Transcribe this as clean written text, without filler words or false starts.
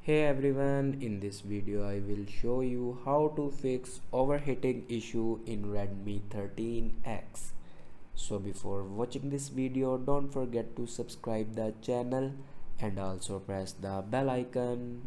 Hey everyone, in this video I will show you how to fix overheating issue in Redmi 13x. So before watching this video, don't forget to subscribe the channel and also press the bell icon.